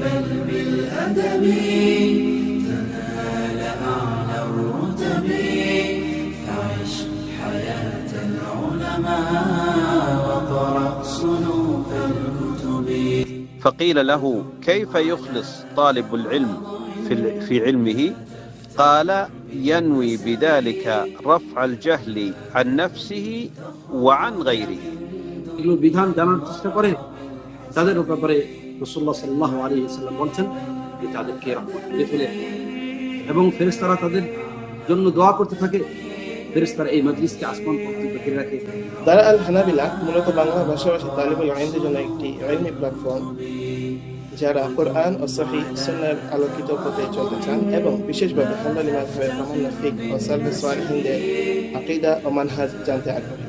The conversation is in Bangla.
بل بالأدب تنال أعلى الرتب فعش حياة العلماء وقرأ صنوف الكتب. فقيل له: كيف يخلص طالب العلم في علمه؟ قال: ينوي بذلك رفع الجهل عن نفسه وعن غيره. এগুলোর বিধান জানার চেষ্টা করে তাদের ব্যাপারে রাসূলুল্লাহ সাল্লাল্লাহু আলাইহি ওয়াসাল্লাম বলেন যে তাদেরকে রহমত করে ফেলে এবং ফেরেশতারা তাদের জন্য দোয়া করতে থাকে। ফেরেশতারা এই মজলিসকে আসমান পর্যন্ত ঘিরে রাখে। দারা আল হানাবিলা মূলত বাংলা ভাষাভাষী তালিবুল ইলমের জন্য একটি ইলমি প্ল্যাটফর্ম, যারা কোরআন ও সহিহ সুন্নাহর আলোকিত পথে চলতে চান এবং বিশেষভাবে হাম্বলি মাযহাবের প্রামাণ্য ফিকহ ও সালফে সালেহিনদের আকীদা ও মানহাজ জানতে আগ্রহী।